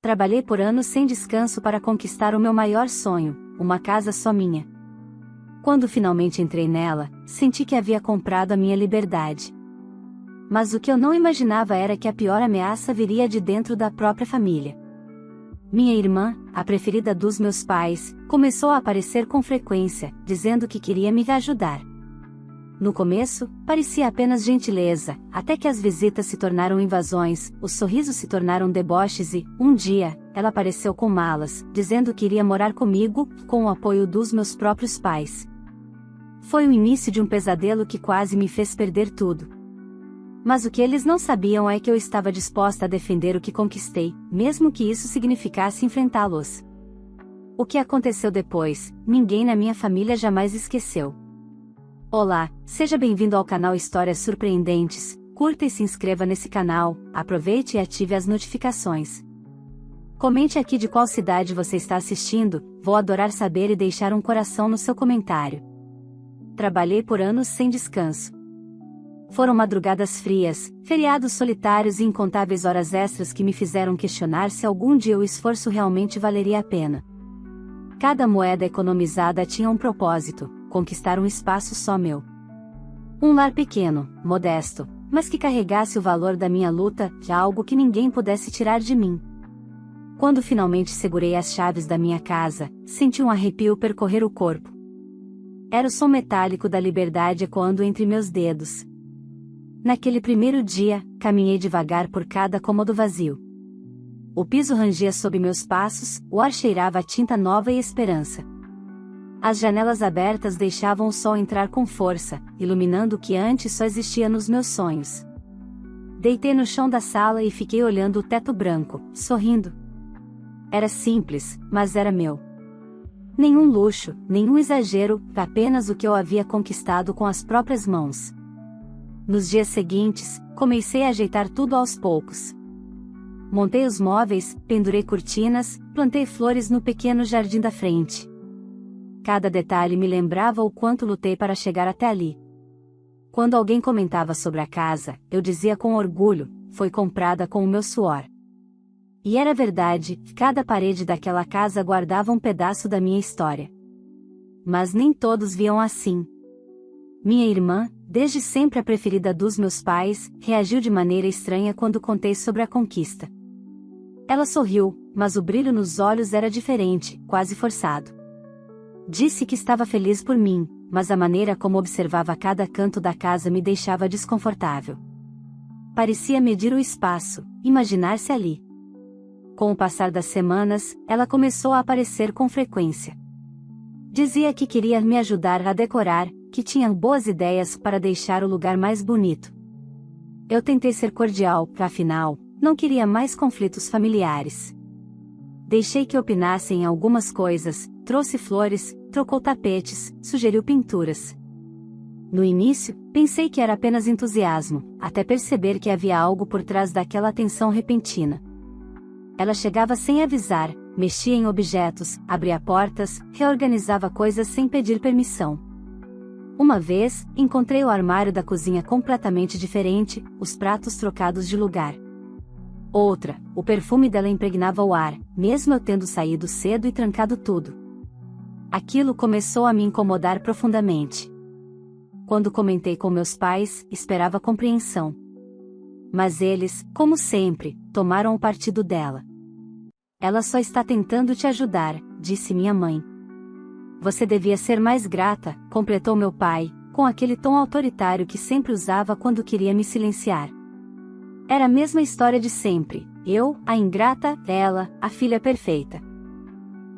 Trabalhei por anos sem descanso para conquistar o meu maior sonho, uma casa só minha. Quando finalmente entrei nela, senti que havia comprado a minha liberdade. Mas o que eu não imaginava era que a pior ameaça viria de dentro da própria família. Minha irmã, a preferida dos meus pais, começou a aparecer com frequência, dizendo que queria me ajudar. No começo, parecia apenas gentileza, até que as visitas se tornaram invasões, os sorrisos se tornaram deboches e, um dia, ela apareceu com malas, dizendo que iria morar comigo, com o apoio dos meus próprios pais. Foi o início de um pesadelo que quase me fez perder tudo. Mas o que eles não sabiam é que eu estava disposta a defender o que conquistei, mesmo que isso significasse enfrentá-los. O que aconteceu depois, ninguém na minha família jamais esqueceu. Olá, seja bem-vindo ao canal Histórias Surpreendentes, curta e se inscreva nesse canal, aproveite e ative as notificações. Comente aqui de qual cidade você está assistindo, vou adorar saber e deixar um coração no seu comentário. Trabalhei por anos sem descanso. Foram madrugadas frias, feriados solitários e incontáveis horas extras que me fizeram questionar se algum dia o esforço realmente valeria a pena. Cada moeda economizada tinha um propósito: conquistar um espaço só meu. Um lar pequeno, modesto, mas que carregasse o valor da minha luta, de algo que ninguém pudesse tirar de mim. Quando finalmente segurei as chaves da minha casa, senti um arrepio percorrer o corpo. Era o som metálico da liberdade ecoando entre meus dedos. Naquele primeiro dia, caminhei devagar por cada cômodo vazio. O piso rangia sob meus passos, o ar cheirava a tinta nova e esperança. As janelas abertas deixavam o sol entrar com força, iluminando o que antes só existia nos meus sonhos. Deitei no chão da sala e fiquei olhando o teto branco, sorrindo. Era simples, mas era meu. Nenhum luxo, nenhum exagero, apenas o que eu havia conquistado com as próprias mãos. Nos dias seguintes, comecei a ajeitar tudo aos poucos. Montei os móveis, pendurei cortinas, plantei flores no pequeno jardim da frente. Cada detalhe me lembrava o quanto lutei para chegar até ali. Quando alguém comentava sobre a casa, eu dizia com orgulho: foi comprada com o meu suor. E era verdade, cada parede daquela casa guardava um pedaço da minha história. Mas nem todos viam assim. Minha irmã, desde sempre a preferida dos meus pais, reagiu de maneira estranha quando contei sobre a conquista. Ela sorriu, mas o brilho nos olhos era diferente, quase forçado. Disse que estava feliz por mim, mas a maneira como observava cada canto da casa me deixava desconfortável. Parecia medir o espaço, imaginar-se ali. Com o passar das semanas, ela começou a aparecer com frequência. Dizia que queria me ajudar a decorar, que tinha boas ideias para deixar o lugar mais bonito. Eu tentei ser cordial, afinal, não queria mais conflitos familiares. Deixei que opinassem em algumas coisas, trouxe flores, trocou tapetes, sugeriu pinturas. No início, pensei que era apenas entusiasmo, até perceber que havia algo por trás daquela atenção repentina. Ela chegava sem avisar, mexia em objetos, abria portas, reorganizava coisas sem pedir permissão. Uma vez, encontrei o armário da cozinha completamente diferente, os pratos trocados de lugar. Outra, o perfume dela impregnava o ar, mesmo eu tendo saído cedo e trancado tudo. Aquilo começou a me incomodar profundamente. Quando comentei com meus pais, esperava compreensão. Mas eles, como sempre, tomaram o partido dela. Ela só está tentando te ajudar, disse minha mãe. Você devia ser mais grata, completou meu pai, com aquele tom autoritário que sempre usava quando queria me silenciar. Era a mesma história de sempre, eu, a ingrata, ela, a filha perfeita.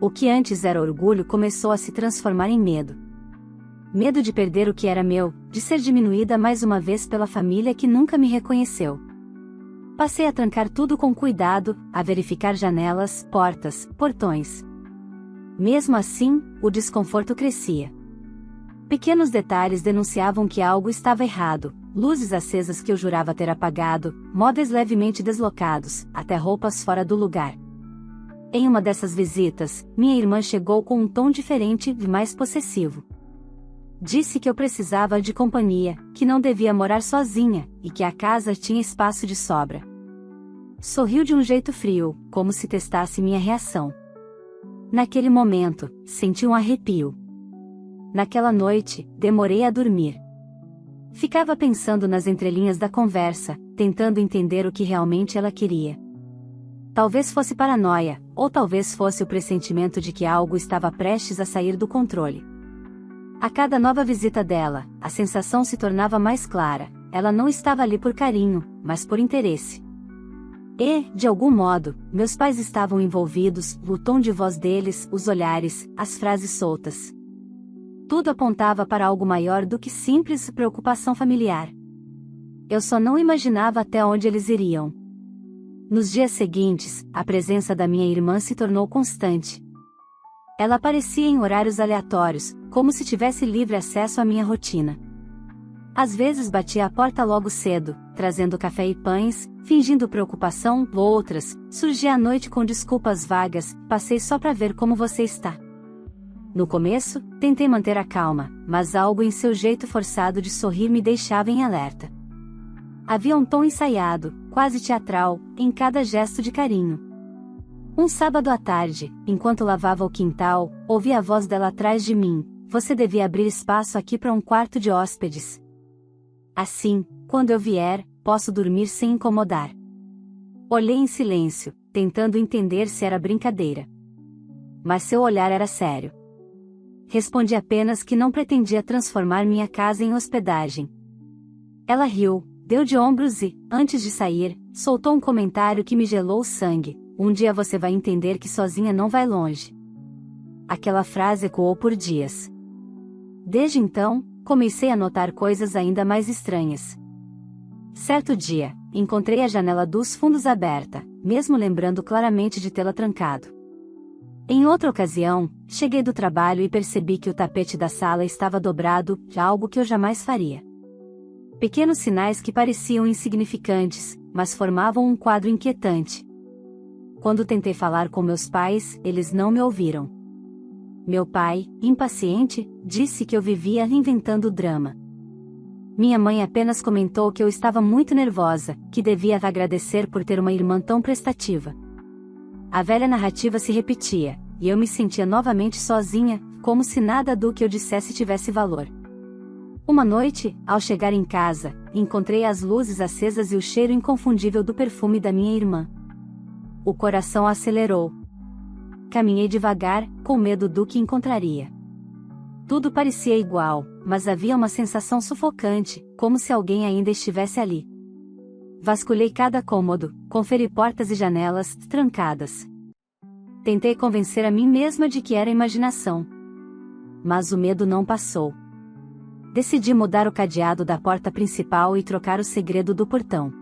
O que antes era orgulho começou a se transformar em medo. Medo de perder o que era meu, de ser diminuída mais uma vez pela família que nunca me reconheceu. Passei a trancar tudo com cuidado, a verificar janelas, portas, portões. Mesmo assim, o desconforto crescia. Pequenos detalhes denunciavam que algo estava errado, luzes acesas que eu jurava ter apagado, móveis levemente deslocados, até roupas fora do lugar. Em uma dessas visitas, minha irmã chegou com um tom diferente e mais possessivo. Disse que eu precisava de companhia, que não devia morar sozinha, e que a casa tinha espaço de sobra. sorriu de um jeito frio, como se testasse minha reação. Naquele momento, senti um arrepio. Naquela noite, demorei a dormir. Ficava pensando nas entrelinhas da conversa, tentando entender o que realmente ela queria. Talvez fosse paranoia, ou talvez fosse o pressentimento de que algo estava prestes a sair do controle. A cada nova visita dela, a sensação se tornava mais clara. Ela não estava ali por carinho, mas por interesse. E, de algum modo, meus pais estavam envolvidos, o tom de voz deles, os olhares, as frases soltas. Tudo apontava para algo maior do que simples preocupação familiar. Eu só não imaginava até onde eles iriam. Nos dias seguintes, a presença da minha irmã se tornou constante. Ela aparecia em horários aleatórios, como se tivesse livre acesso à minha rotina. Às vezes batia a porta logo cedo, trazendo café e pães, fingindo preocupação, outras, surgia à noite com desculpas vagas, passei só para ver como você está. No começo, tentei manter a calma, mas algo em seu jeito forçado de sorrir me deixava em alerta. Havia um tom ensaiado, quase teatral, em cada gesto de carinho. Um sábado à tarde, enquanto lavava o quintal, ouvi a voz dela atrás de mim: você devia abrir espaço aqui para um quarto de hóspedes. Assim, quando eu vier, posso dormir sem incomodar. Olhei em silêncio, tentando entender se era brincadeira. Mas seu olhar era sério. Respondi apenas que não pretendia transformar minha casa em hospedagem. Ela riu, deu de ombros e, antes de sair, soltou um comentário que me gelou o sangue: um dia você vai entender que sozinha não vai longe. Aquela frase ecoou por dias. Desde então, comecei a notar coisas ainda mais estranhas. Certo dia, encontrei a janela dos fundos aberta, mesmo lembrando claramente de tê-la trancado. Em outra ocasião, cheguei do trabalho e percebi que o tapete da sala estava dobrado, algo que eu jamais faria. Pequenos sinais que pareciam insignificantes, mas formavam um quadro inquietante. Quando tentei falar com meus pais, eles não me ouviram. Meu pai, impaciente, disse que eu vivia inventando drama. Minha mãe apenas comentou que eu estava muito nervosa, que devia agradecer por ter uma irmã tão prestativa. A velha narrativa se repetia, e eu me sentia novamente sozinha, como se nada do que eu dissesse tivesse valor. Uma noite, ao chegar em casa, encontrei as luzes acesas e o cheiro inconfundível do perfume da minha irmã. O coração acelerou. Caminhei devagar, com medo do que encontraria. Tudo parecia igual, mas havia uma sensação sufocante, como se alguém ainda estivesse ali. Vasculhei cada cômodo, conferi portas e janelas, trancadas. Tentei convencer a mim mesma de que era imaginação. Mas o medo não passou. Decidi mudar o cadeado da porta principal e trocar o segredo do portão.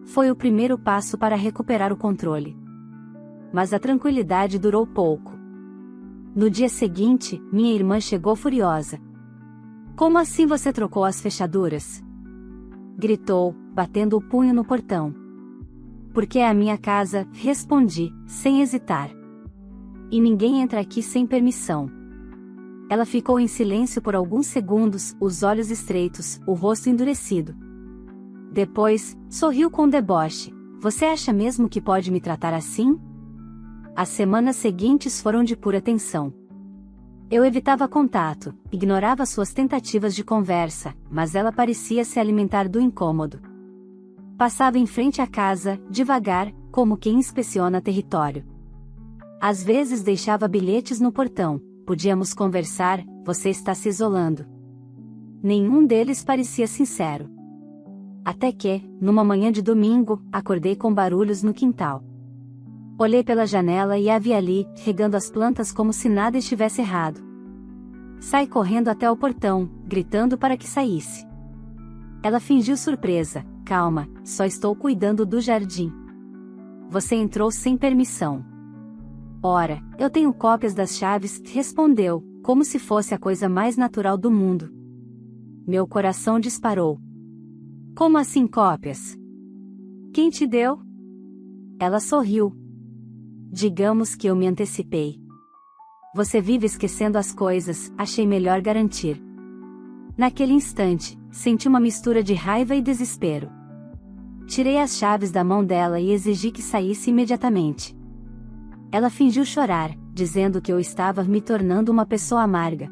Foi o primeiro passo para recuperar o controle. Mas a tranquilidade durou pouco. No dia seguinte, minha irmã chegou furiosa. Como assim você trocou as fechaduras? Gritou, batendo o punho no portão. Porque é a minha casa, respondi, sem hesitar. E ninguém entra aqui sem permissão. Ela ficou em silêncio por alguns segundos, os olhos estreitos, o rosto endurecido. Depois, sorriu com deboche. Você acha mesmo que pode me tratar assim? As semanas seguintes foram de pura tensão. Eu evitava contato, ignorava suas tentativas de conversa, mas ela parecia se alimentar do incômodo. Passava em frente à casa, devagar, como quem inspeciona território. Às vezes deixava bilhetes no portão: podíamos conversar, você está se isolando. Nenhum deles parecia sincero. Até que, numa manhã de domingo, acordei com barulhos no quintal. Olhei pela janela e a vi ali, regando as plantas como se nada estivesse errado. Saí correndo até o portão, gritando para que saísse. Ela fingiu surpresa: calma, só estou cuidando do jardim. Você entrou sem permissão. Ora, eu tenho cópias das chaves, respondeu, como se fosse a coisa mais natural do mundo. Meu coração disparou. Como assim cópias? Quem te deu? Ela sorriu. Digamos que eu me antecipei. Você vive esquecendo as coisas, achei melhor garantir. Naquele instante, senti uma mistura de raiva e desespero. Tirei as chaves da mão dela e exigi que saísse imediatamente. Ela fingiu chorar, dizendo que eu estava me tornando uma pessoa amarga.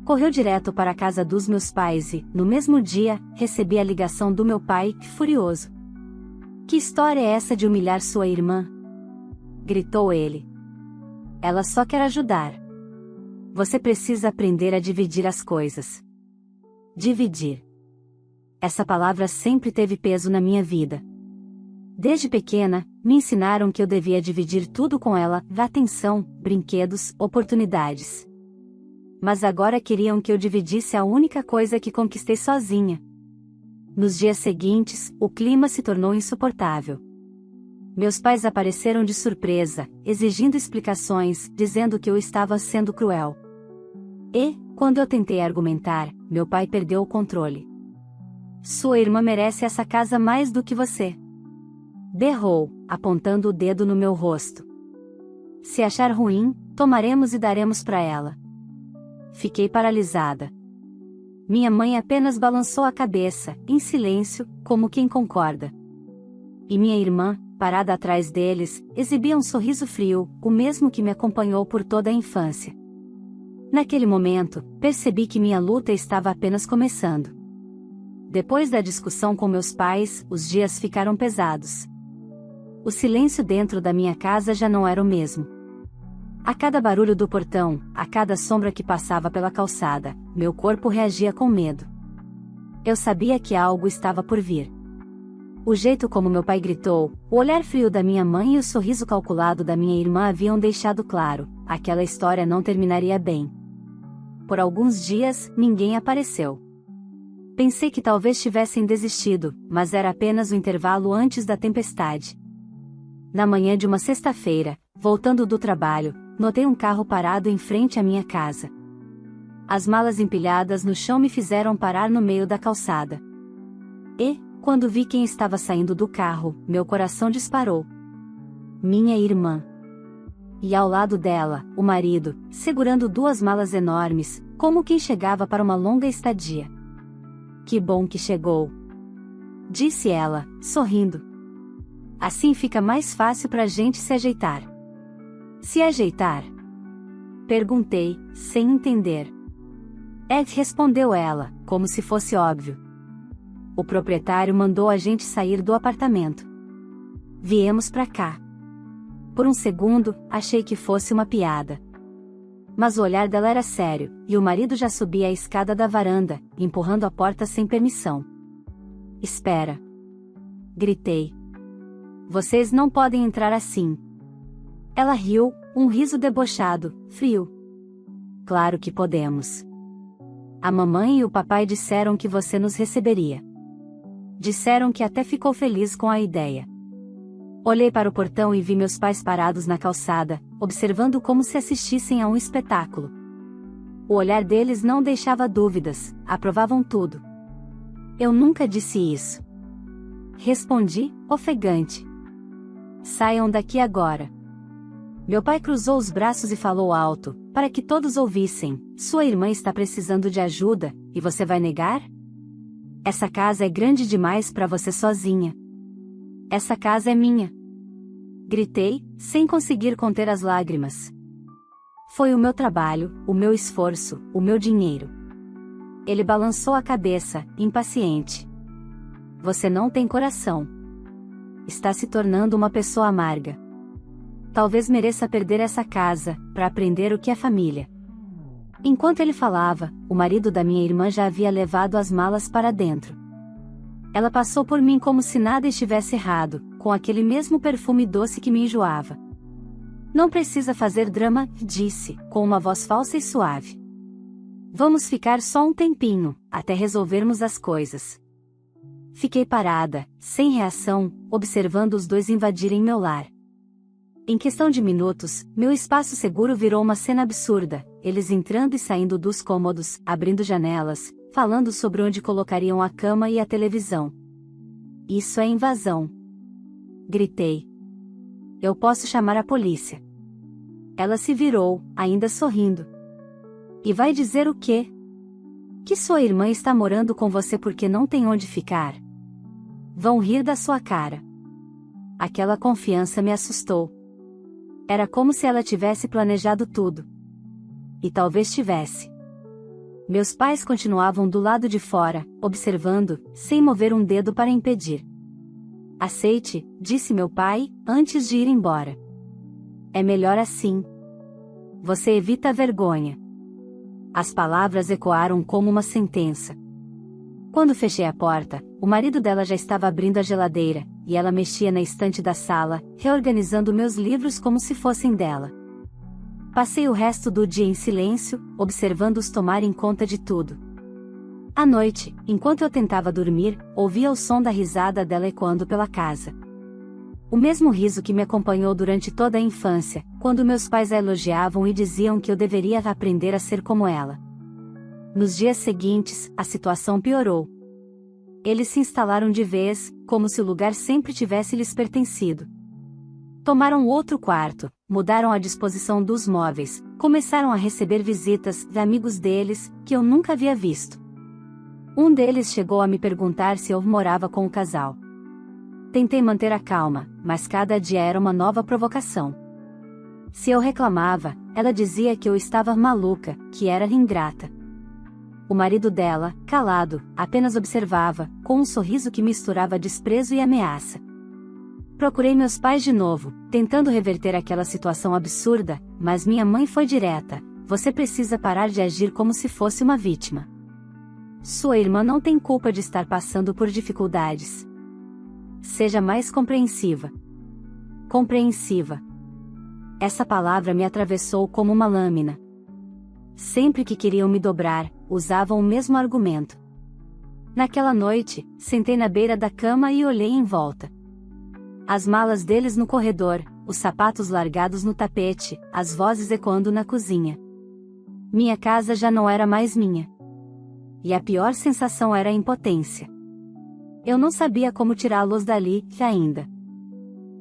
Correu direto para a casa dos meus pais e, no mesmo dia, recebi a ligação do meu pai, furioso. Que história é essa de humilhar sua irmã? Gritou ele. Ela só quer ajudar. Você precisa aprender a dividir as coisas. Dividir. Essa palavra sempre teve peso na minha vida. Desde pequena, me ensinaram que eu devia dividir tudo com ela, atenção, brinquedos, oportunidades. Mas agora queriam que eu dividisse a única coisa que conquistei sozinha. Nos dias seguintes, o clima se tornou insuportável. Meus pais apareceram de surpresa, exigindo explicações, dizendo que eu estava sendo cruel. E, quando eu tentei argumentar, meu pai perdeu o controle. Sua irmã merece essa casa mais do que você. Berrou, apontando o dedo no meu rosto. Se achar ruim, tomaremos e daremos para ela. Fiquei paralisada. Minha mãe apenas balançou a cabeça, em silêncio, como quem concorda. E minha irmã, parada atrás deles, exibia um sorriso frio, o mesmo que me acompanhou por toda a infância. Naquele momento, percebi que minha luta estava apenas começando. Depois da discussão com meus pais, os dias ficaram pesados. O silêncio dentro da minha casa já não era o mesmo. A cada barulho do portão, a cada sombra que passava pela calçada, meu corpo reagia com medo. Eu sabia que algo estava por vir. O jeito como meu pai gritou, o olhar frio da minha mãe e o sorriso calculado da minha irmã haviam deixado claro, aquela história não terminaria bem. Por alguns dias, ninguém apareceu. Pensei que talvez tivessem desistido, mas era apenas o intervalo antes da tempestade. Na manhã de uma sexta-feira, voltando do trabalho, notei um carro parado em frente à minha casa. As malas empilhadas no chão me fizeram parar no meio da calçada. E, quando vi quem estava saindo do carro, meu coração disparou. Minha irmã. E ao lado dela, o marido, segurando duas malas enormes, como quem chegava para uma longa estadia. Que bom que chegou, disse ela, sorrindo. Assim fica mais fácil para a gente se ajeitar. Se ajeitar? Perguntei, sem entender. Respondeu ela, como se fosse óbvio. O proprietário mandou a gente sair do apartamento. Viemos pra cá. Por um segundo, achei que fosse uma piada. Mas o olhar dela era sério, e o marido já subia a escada da varanda, empurrando a porta sem permissão. Espera! Gritei. Vocês não podem entrar assim. Ela riu, um riso debochado, frio. Claro que podemos. A mamãe e o papai disseram que você nos receberia. Disseram que até ficou feliz com a ideia. Olhei para o portão e vi meus pais parados na calçada, observando como se assistissem a um espetáculo. O olhar deles não deixava dúvidas, aprovavam tudo. Eu nunca disse isso. Respondi, ofegante. Saiam daqui agora. Meu pai cruzou os braços e falou alto, para que todos ouvissem: sua irmã está precisando de ajuda, e você vai negar? Essa casa é grande demais para você sozinha. Essa casa é minha. Gritei, sem conseguir conter as lágrimas. Foi o meu trabalho, o meu esforço, o meu dinheiro. Ele balançou a cabeça, impaciente. Você não tem coração. Está se tornando uma pessoa amarga. Talvez mereça perder essa casa, para aprender o que é família. Enquanto ele falava, o marido da minha irmã já havia levado as malas para dentro. Ela passou por mim como se nada estivesse errado, com aquele mesmo perfume doce que me enjoava. Não precisa fazer drama, disse, com uma voz falsa e suave. Vamos ficar só um tempinho, até resolvermos as coisas. Fiquei parada, sem reação, observando os dois invadirem meu lar. Em questão de minutos, meu espaço seguro virou uma cena absurda, eles entrando e saindo dos cômodos, abrindo janelas, falando sobre onde colocariam a cama e a televisão. Isso é invasão. Gritei. Eu posso chamar a polícia. Ela se virou, ainda sorrindo. E vai dizer o quê? Que sua irmã está morando com você porque não tem onde ficar? Vão rir da sua cara. Aquela confiança me assustou. Era como se ela tivesse planejado tudo. E talvez tivesse. Meus pais continuavam do lado de fora, observando, sem mover um dedo para impedir. Aceite, disse meu pai, antes de ir embora. É melhor assim. Você evita a vergonha. As palavras ecoaram como uma sentença. Quando fechei a porta, o marido dela já estava abrindo a geladeira, e ela mexia na estante da sala, reorganizando meus livros como se fossem dela. Passei o resto do dia em silêncio, observando-os tomarem conta de tudo. À noite, enquanto eu tentava dormir, ouvia o som da risada dela ecoando pela casa. O mesmo riso que me acompanhou durante toda a infância, quando meus pais a elogiavam e diziam que eu deveria aprender a ser como ela. Nos dias seguintes, a situação piorou. Eles se instalaram de vez, como se o lugar sempre tivesse lhes pertencido. Tomaram outro quarto, mudaram a disposição dos móveis, começaram a receber visitas de amigos deles, que eu nunca havia visto. Um deles chegou a me perguntar se eu morava com o casal. Tentei manter a calma, mas cada dia era uma nova provocação. Se eu reclamava, ela dizia que eu estava maluca, que era ingrata. O marido dela, calado, apenas observava, com um sorriso que misturava desprezo e ameaça. Procurei meus pais de novo, tentando reverter aquela situação absurda, mas minha mãe foi direta: você precisa parar de agir como se fosse uma vítima. Sua irmã não tem culpa de estar passando por dificuldades. Seja mais compreensiva. Compreensiva. Essa palavra me atravessou como uma lâmina. Sempre que queriam me dobrar, usavam o mesmo argumento. Naquela noite, sentei na beira da cama e olhei em volta. As malas deles no corredor, os sapatos largados no tapete, as vozes ecoando na cozinha. Minha casa já não era mais minha. E a pior sensação era a impotência. Eu não sabia como tirá-los dali, ainda.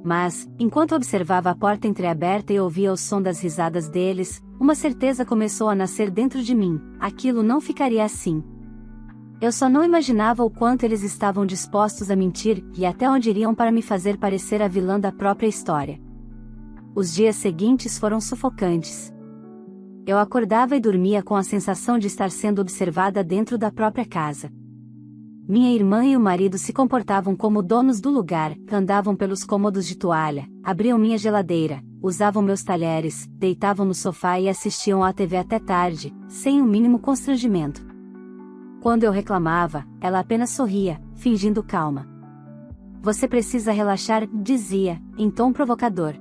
Mas, enquanto observava a porta entreaberta e ouvia o som das risadas deles, uma certeza começou a nascer dentro de mim: aquilo não ficaria assim. Eu só não imaginava o quanto eles estavam dispostos a mentir, e até onde iriam para me fazer parecer a vilã da própria história. Os dias seguintes foram sufocantes. Eu acordava e dormia com a sensação de estar sendo observada dentro da própria casa. Minha irmã e o marido se comportavam como donos do lugar, andavam pelos cômodos de toalha, abriam minha geladeira, usavam meus talheres, deitavam no sofá e assistiam à TV até tarde, sem o mínimo constrangimento. Quando eu reclamava, ela apenas sorria, fingindo calma. Você precisa relaxar, dizia, em tom provocador.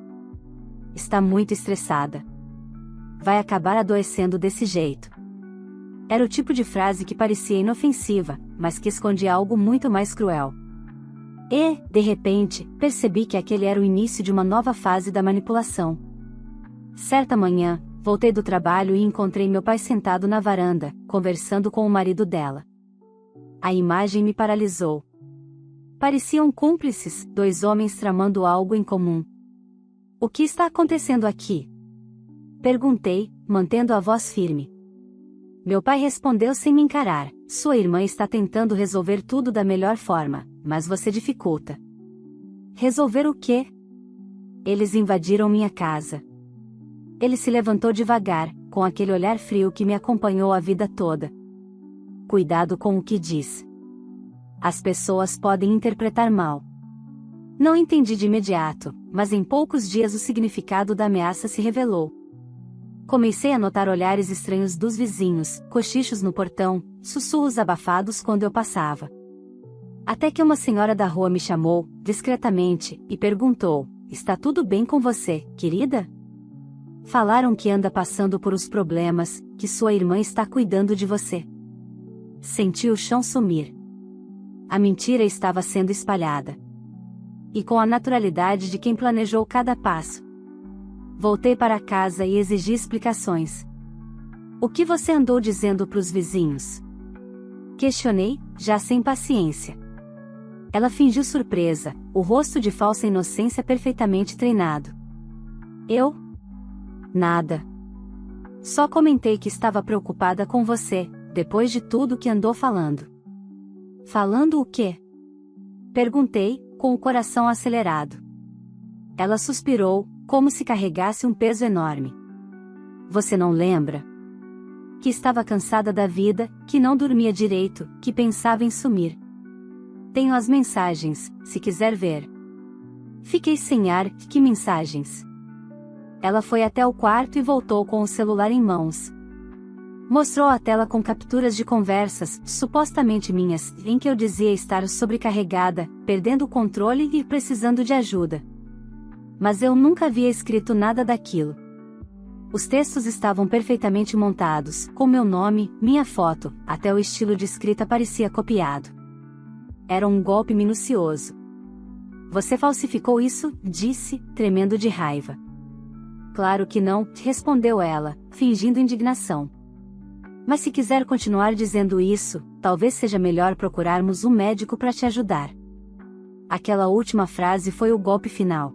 Está muito estressada. Vai acabar adoecendo desse jeito. Era o tipo de frase que parecia inofensiva, mas que escondia algo muito mais cruel. E, de repente, percebi que aquele era o início de uma nova fase da manipulação. Certa manhã, voltei do trabalho e encontrei meu pai sentado na varanda, conversando com o marido dela. A imagem me paralisou. Pareciam cúmplices, dois homens tramando algo em comum. O que está acontecendo aqui? Perguntei, mantendo a voz firme. Meu pai respondeu sem me encarar: sua irmã está tentando resolver tudo da melhor forma, mas você dificulta. Resolver o quê? Eles invadiram minha casa. Ele se levantou devagar, com aquele olhar frio que me acompanhou a vida toda. Cuidado com o que diz. As pessoas podem interpretar mal. Não entendi de imediato, mas em poucos dias o significado da ameaça se revelou. Comecei a notar olhares estranhos dos vizinhos, cochichos no portão, sussurros abafados quando eu passava. Até que uma senhora da rua me chamou, discretamente, e perguntou: está tudo bem com você, querida? Falaram que anda passando por uns problemas, que sua irmã está cuidando de você. Senti o chão sumir. A mentira estava sendo espalhada. E com a naturalidade de quem planejou cada passo. Voltei para casa e exigi explicações. O que você andou dizendo para os vizinhos? Questionei, já sem paciência. Ela fingiu surpresa, o rosto de falsa inocência perfeitamente treinado. Eu? Nada. Só comentei que estava preocupada com você, depois de tudo que andou falando. Falando o quê? Perguntei, com o coração acelerado. Ela suspirou, como se carregasse um peso enorme. Você não lembra? Que estava cansada da vida, que não dormia direito, que pensava em sumir. Tenho as mensagens, se quiser ver. Fiquei sem ar. Que mensagens? Ela foi até o quarto e voltou com o celular em mãos. Mostrou a tela com capturas de conversas, supostamente minhas, em que eu dizia estar sobrecarregada, perdendo o controle e precisando de ajuda. Mas eu nunca havia escrito nada daquilo. Os textos estavam perfeitamente montados, com meu nome, minha foto, até o estilo de escrita parecia copiado. Era um golpe minucioso. Você falsificou isso? Disse, tremendo de raiva. Claro que não, respondeu ela, fingindo indignação. Mas se quiser continuar dizendo isso, talvez seja melhor procurarmos um médico para te ajudar. Aquela última frase foi o golpe final.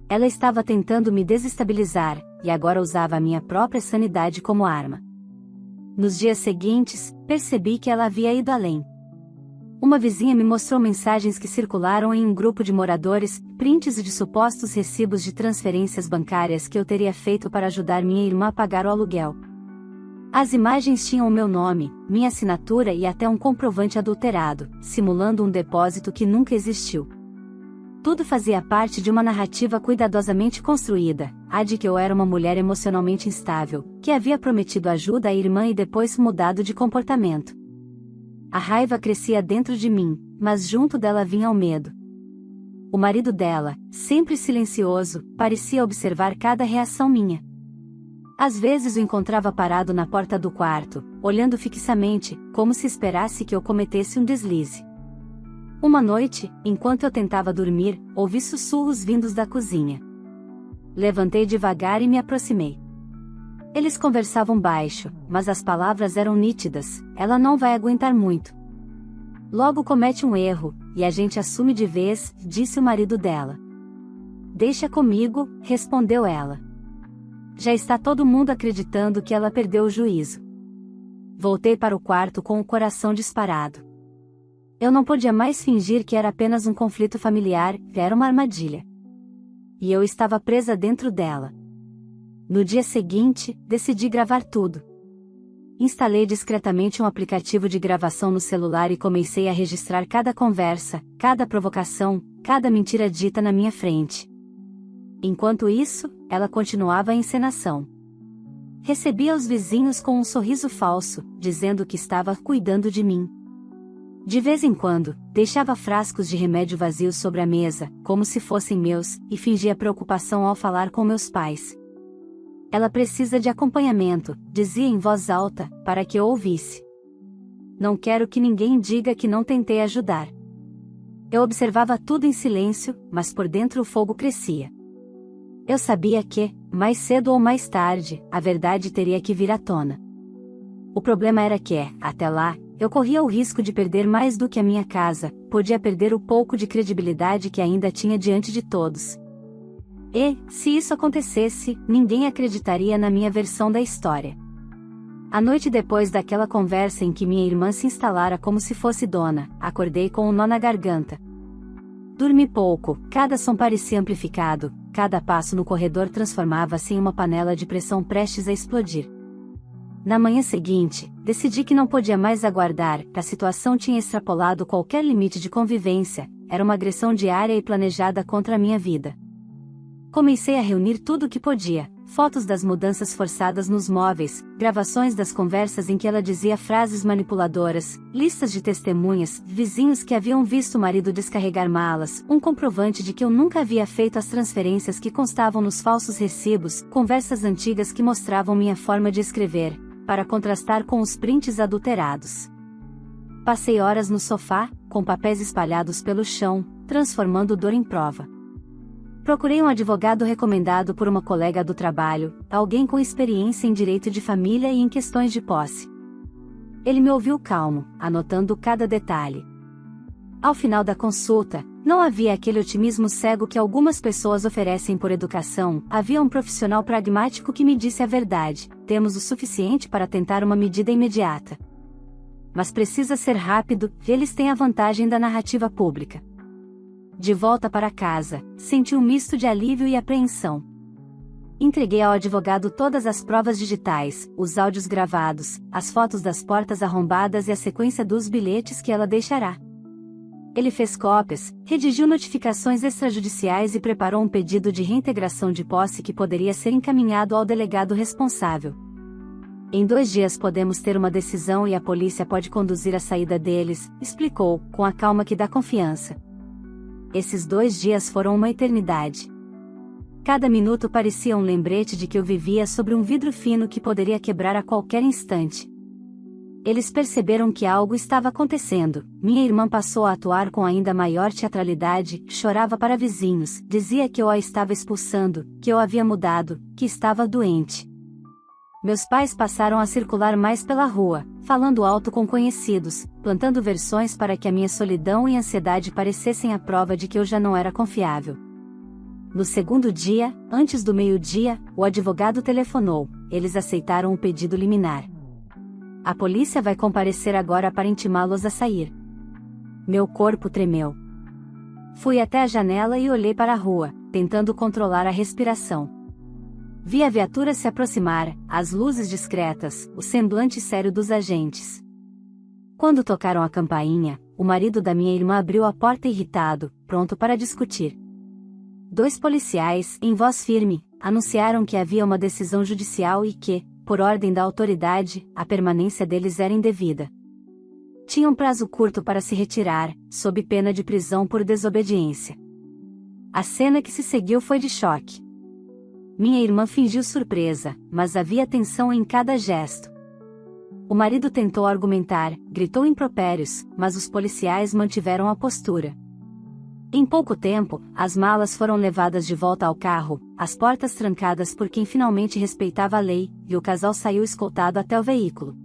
Ela estava tentando me desestabilizar, e agora usava a minha própria sanidade como arma. Nos dias seguintes, percebi que ela havia ido além. Uma vizinha me mostrou mensagens que circularam em um grupo de moradores, prints de supostos recibos de transferências bancárias que eu teria feito para ajudar minha irmã a pagar o aluguel. As imagens tinham o meu nome, minha assinatura e até um comprovante adulterado, simulando um depósito que nunca existiu. Tudo fazia parte de uma narrativa cuidadosamente construída, a de que eu era uma mulher emocionalmente instável, que havia prometido ajuda à irmã e depois mudado de comportamento. A raiva crescia dentro de mim, mas junto dela vinha o medo. O marido dela, sempre silencioso, parecia observar cada reação minha. Às vezes o encontrava parado na porta do quarto, olhando fixamente, como se esperasse que eu cometesse um deslize. Uma noite, enquanto eu tentava dormir, ouvi sussurros vindos da cozinha. Levantei devagar e me aproximei. Eles conversavam baixo, mas as palavras eram nítidas, ela não vai aguentar muito. Logo comete um erro, e a gente assume de vez, disse o marido dela. Deixa comigo, respondeu ela. Já está todo mundo acreditando que ela perdeu o juízo. Voltei para o quarto com o coração disparado. Eu não podia mais fingir que era apenas um conflito familiar, era uma armadilha. E eu estava presa dentro dela. No dia seguinte, decidi gravar tudo. Instalei discretamente um aplicativo de gravação no celular e comecei a registrar cada conversa, cada provocação, cada mentira dita na minha frente. Enquanto isso, ela continuava a encenação. Recebia os vizinhos com um sorriso falso, dizendo que estava cuidando de mim. De vez em quando, deixava frascos de remédio vazios sobre a mesa, como se fossem meus, e fingia preocupação ao falar com meus pais. Ela precisa de acompanhamento, dizia em voz alta, para que eu ouvisse. Não quero que ninguém diga que não tentei ajudar. Eu observava tudo em silêncio, mas por dentro o fogo crescia. Eu sabia que, mais cedo ou mais tarde, a verdade teria que vir à tona. O problema era que, até lá, eu corria o risco de perder mais do que a minha casa, podia perder o pouco de credibilidade que ainda tinha diante de todos. E, se isso acontecesse, ninguém acreditaria na minha versão da história. A noite depois daquela conversa em que minha irmã se instalara como se fosse dona, acordei com um nó na garganta. Dormi pouco, cada som parecia amplificado, cada passo no corredor transformava-se em uma panela de pressão prestes a explodir. Na manhã seguinte, decidi que não podia mais aguardar, a situação tinha extrapolado qualquer limite de convivência, era uma agressão diária e planejada contra a minha vida. Comecei a reunir tudo o que podia, fotos das mudanças forçadas nos móveis, gravações das conversas em que ela dizia frases manipuladoras, listas de testemunhas, vizinhos que haviam visto o marido descarregar malas, um comprovante de que eu nunca havia feito as transferências que constavam nos falsos recibos, conversas antigas que mostravam minha forma de escrever, para contrastar com os prints adulterados. Passei horas no sofá, com papéis espalhados pelo chão, transformando dor em prova. Procurei um advogado recomendado por uma colega do trabalho, alguém com experiência em direito de família e em questões de posse. Ele me ouviu calmo, anotando cada detalhe. Ao final da consulta, não havia aquele otimismo cego que algumas pessoas oferecem por educação, havia um profissional pragmático que me disse a verdade: temos o suficiente para tentar uma medida imediata. mas precisa ser rápido, eles têm a vantagem da narrativa pública. De volta para casa, senti um misto de alívio e apreensão. Entreguei ao advogado todas as provas digitais, os áudios gravados, as fotos das portas arrombadas e a sequência dos bilhetes que ela deixará. Ele fez cópias, redigiu notificações extrajudiciais e preparou um pedido de reintegração de posse que poderia ser encaminhado ao delegado responsável. Em 2 dias podemos ter uma decisão e a polícia pode conduzir a saída deles, explicou, com a calma que dá confiança. Esses 2 dias foram uma eternidade. Cada minuto parecia um lembrete de que eu vivia sobre um vidro fino que poderia quebrar a qualquer instante. Eles perceberam que algo estava acontecendo. Minha irmã passou a atuar com ainda maior teatralidade, chorava para vizinhos, dizia que eu a estava expulsando, que eu havia mudado, que estava doente. Meus pais passaram a circular mais pela rua, falando alto com conhecidos, plantando versões para que a minha solidão e ansiedade parecessem a prova de que eu já não era confiável. No segundo dia, antes do meio-dia, o advogado telefonou. Eles aceitaram o pedido liminar. A polícia vai comparecer agora para intimá-los a sair. Meu corpo tremeu. Fui até a janela e olhei para a rua, tentando controlar a respiração. Vi a viatura se aproximar, as luzes discretas, o semblante sério dos agentes. Quando tocaram a campainha, o marido da minha irmã abriu a porta irritado, pronto para discutir. 2 policiais, em voz firme, anunciaram que havia uma decisão judicial e que, por ordem da autoridade, a permanência deles era indevida. Tinham prazo curto para se retirar, sob pena de prisão por desobediência. A cena que se seguiu foi de choque. Minha irmã fingiu surpresa, mas havia tensão em cada gesto. O marido tentou argumentar, gritou impropérios, mas os policiais mantiveram a postura. Em pouco tempo, as malas foram levadas de volta ao carro, as portas trancadas por quem finalmente respeitava a lei, e o casal saiu escoltado até o veículo.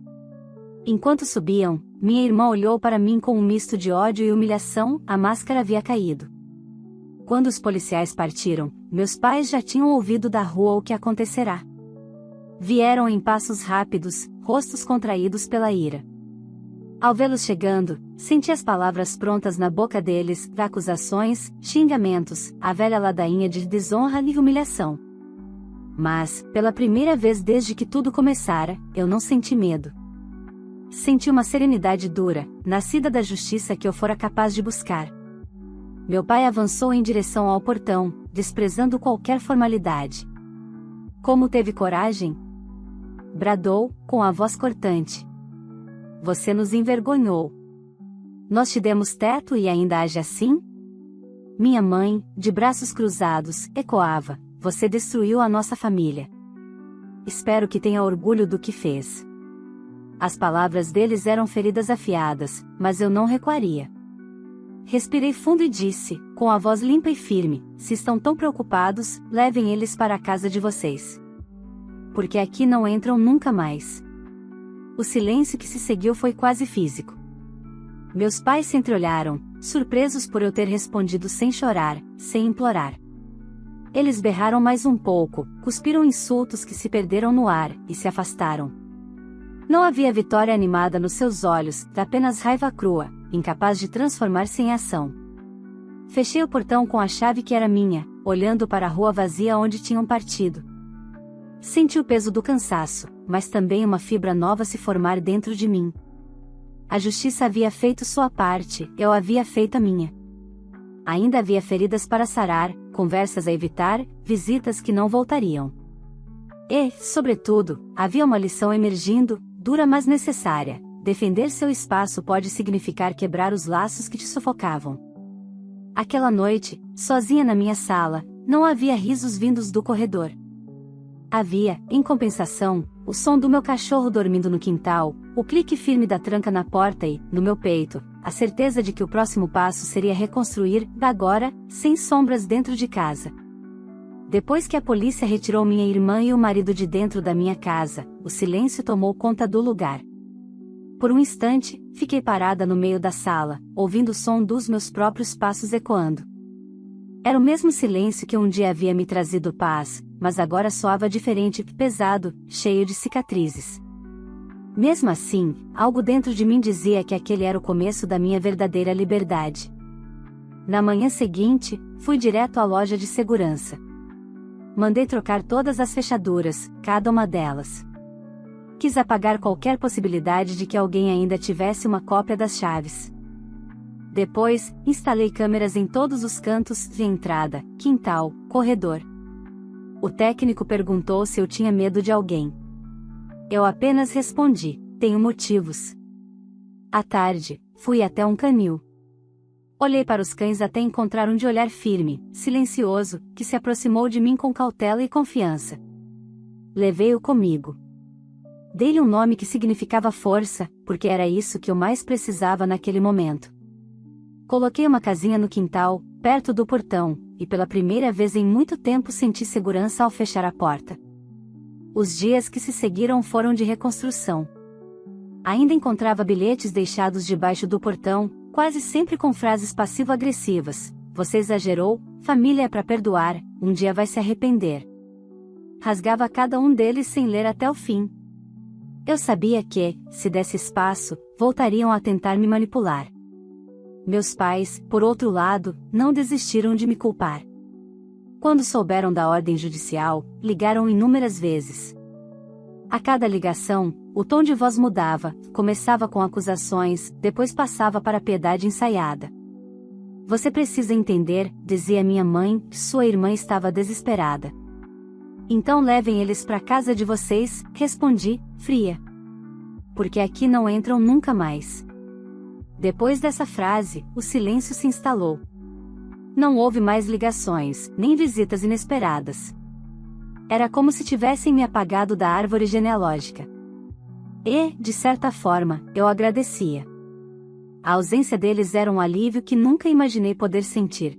Enquanto subiam, minha irmã olhou para mim com um misto de ódio e humilhação, a máscara havia caído. Quando os policiais partiram, meus pais já tinham ouvido da rua o que acontecerá. Vieram em passos rápidos, rostos contraídos pela ira. Ao vê-los chegando, senti as palavras prontas na boca deles, acusações, xingamentos, a velha ladainha de desonra e humilhação. Mas, pela primeira vez desde que tudo começara, eu não senti medo. Senti uma serenidade dura, nascida da justiça que eu fora capaz de buscar. Meu pai avançou em direção ao portão, desprezando qualquer formalidade. Como teve coragem? Bradou, com a voz cortante. Você nos envergonhou. Nós te demos teto e ainda age assim? Minha mãe, de braços cruzados, ecoava, você destruiu a nossa família. Espero que tenha orgulho do que fez. As palavras deles eram feridas afiadas, mas eu não recuaria. Respirei fundo e disse, com a voz limpa e firme, se estão tão preocupados, levem eles para a casa de vocês. Porque aqui não entram nunca mais. O silêncio que se seguiu foi quase físico. Meus pais se entreolharam, surpresos por eu ter respondido sem chorar, sem implorar. Eles berraram mais um pouco, cuspiram insultos que se perderam no ar, e se afastaram. Não havia vitória animada nos seus olhos, apenas raiva crua, incapaz de transformar-se em ação. Fechei o portão com a chave que era minha, olhando para a rua vazia onde tinham partido. Senti o peso do cansaço, mas também uma fibra nova se formar dentro de mim. A justiça havia feito sua parte, eu havia feito a minha. Ainda havia feridas para sarar, conversas a evitar, visitas que não voltariam. E, sobretudo, havia uma lição emergindo, dura mas necessária: defender seu espaço pode significar quebrar os laços que te sufocavam. Aquela noite, sozinha na minha sala, não havia risos vindos do corredor. Havia, em compensação, o som do meu cachorro dormindo no quintal, o clique firme da tranca na porta e, no meu peito, a certeza de que o próximo passo seria reconstruir, agora, sem sombras dentro de casa. Depois que a polícia retirou minha irmã e o marido de dentro da minha casa, o silêncio tomou conta do lugar. Por um instante, fiquei parada no meio da sala, ouvindo o som dos meus próprios passos ecoando. Era o mesmo silêncio que um dia havia me trazido paz, mas agora soava diferente, pesado, cheio de cicatrizes. Mesmo assim, algo dentro de mim dizia que aquele era o começo da minha verdadeira liberdade. Na manhã seguinte, fui direto à loja de segurança. Mandei trocar todas as fechaduras, cada uma delas. Quis apagar qualquer possibilidade de que alguém ainda tivesse uma cópia das chaves. Depois, instalei câmeras em todos os cantos de entrada, quintal, corredor. O técnico perguntou se eu tinha medo de alguém. Eu apenas respondi: tenho motivos. À tarde, fui até um canil. Olhei para os cães até encontrar um de olhar firme, silencioso, que se aproximou de mim com cautela e confiança. Levei-o comigo. Dei-lhe um nome que significava força, porque era isso que eu mais precisava naquele momento. Coloquei uma casinha no quintal, perto do portão, e pela primeira vez em muito tempo senti segurança ao fechar a porta. Os dias que se seguiram foram de reconstrução. Ainda encontrava bilhetes deixados debaixo do portão, quase sempre com frases passivo-agressivas: "Você exagerou, família é pra perdoar, um dia vai se arrepender." Rasgava cada um deles sem ler até o fim. Eu sabia que, se desse espaço, voltariam a tentar me manipular. Meus pais, por outro lado, não desistiram de me culpar. Quando souberam da ordem judicial, ligaram inúmeras vezes. A cada ligação, o tom de voz mudava, começava com acusações, depois passava para piedade ensaiada. "Você precisa entender", dizia minha mãe, "sua irmã estava desesperada." "Então levem eles para casa de vocês", respondi, fria. "Porque aqui não entram nunca mais." Depois dessa frase, o silêncio se instalou. Não houve mais ligações, nem visitas inesperadas. Era como se tivessem me apagado da árvore genealógica. E, de certa forma, eu agradecia. A ausência deles era um alívio que nunca imaginei poder sentir.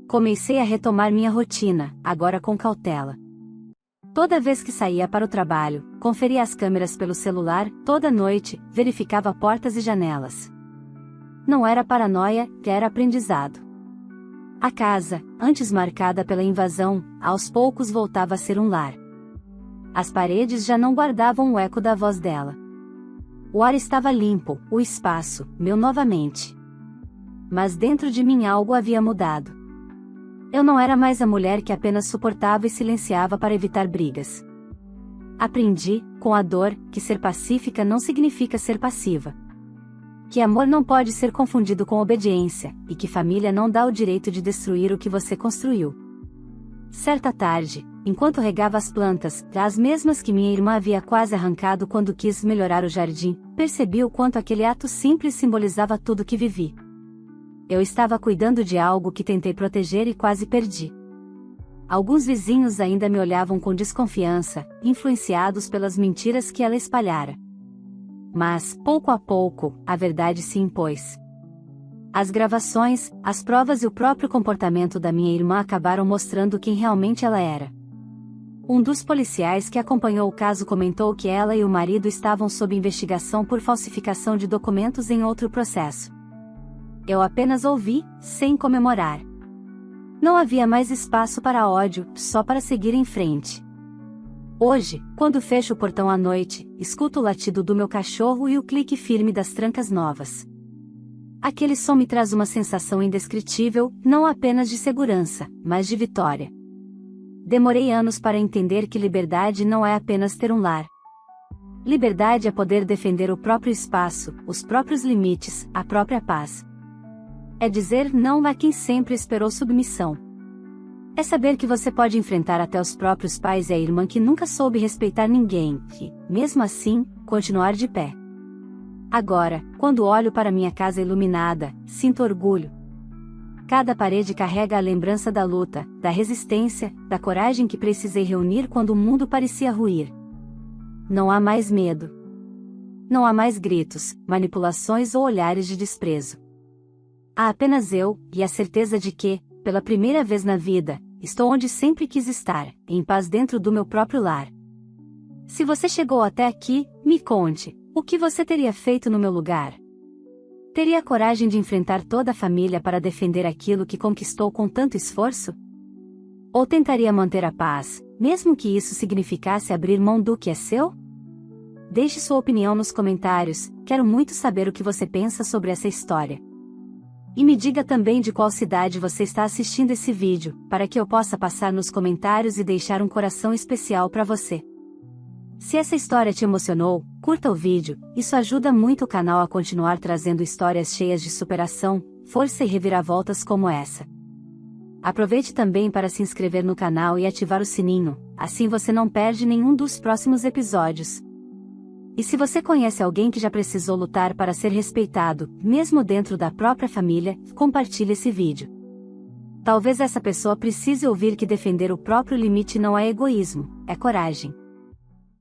Comecei a retomar minha rotina, agora com cautela. Toda vez que saía para o trabalho, conferia as câmeras pelo celular, toda noite, verificava portas e janelas. Não era paranoia, era aprendizado. A casa, antes marcada pela invasão, aos poucos voltava a ser um lar. As paredes já não guardavam o eco da voz dela. O ar estava limpo, o espaço, meu novamente. Mas dentro de mim algo havia mudado. Eu não era mais a mulher que apenas suportava e silenciava para evitar brigas. Aprendi, com a dor, que ser pacífica não significa ser passiva. Que amor não pode ser confundido com obediência, e que família não dá o direito de destruir o que você construiu. Certa tarde, enquanto regava as plantas, as mesmas que minha irmã havia quase arrancado quando quis melhorar o jardim, percebi o quanto aquele ato simples simbolizava tudo que vivi. Eu estava cuidando de algo que tentei proteger e quase perdi. Alguns vizinhos ainda me olhavam com desconfiança, influenciados pelas mentiras que ela espalhara. Mas, pouco a pouco, a verdade se impôs. As gravações, as provas e o próprio comportamento da minha irmã acabaram mostrando quem realmente ela era. Um dos policiais que acompanhou o caso comentou que ela e o marido estavam sob investigação por falsificação de documentos em outro processo. Eu apenas ouvi, sem comemorar. Não havia mais espaço para ódio, só para seguir em frente. Hoje, quando fecho o portão à noite, escuto o latido do meu cachorro e o clique firme das trancas novas. Aquele som me traz uma sensação indescritível, não apenas de segurança, mas de vitória. Demorei anos para entender que liberdade não é apenas ter um lar. Liberdade é poder defender o próprio espaço, os próprios limites, a própria paz. É dizer não a quem sempre esperou submissão. É saber que você pode enfrentar até os próprios pais e a irmã que nunca soube respeitar ninguém, e, mesmo assim, continuar de pé. Agora, quando olho para minha casa iluminada, sinto orgulho. Cada parede carrega a lembrança da luta, da resistência, da coragem que precisei reunir quando o mundo parecia ruir. Não há mais medo. Não há mais gritos, manipulações ou olhares de desprezo. Há apenas eu, e a certeza de que, pela primeira vez na vida, estou onde sempre quis estar, em paz dentro do meu próprio lar. Se você chegou até aqui, me conte, o que você teria feito no meu lugar? Teria coragem de enfrentar toda a família para defender aquilo que conquistou com tanto esforço? Ou tentaria manter a paz, mesmo que isso significasse abrir mão do que é seu? Deixe sua opinião nos comentários, quero muito saber o que você pensa sobre essa história. E me diga também de qual cidade você está assistindo esse vídeo, para que eu possa passar nos comentários e deixar um coração especial para você. Se essa história te emocionou, curta o vídeo, isso ajuda muito o canal a continuar trazendo histórias cheias de superação, força e reviravoltas como essa. Aproveite também para se inscrever no canal e ativar o sininho, assim você não perde nenhum dos próximos episódios. E se você conhece alguém que já precisou lutar para ser respeitado, mesmo dentro da própria família, compartilhe esse vídeo. Talvez essa pessoa precise ouvir que defender o próprio limite não é egoísmo, é coragem.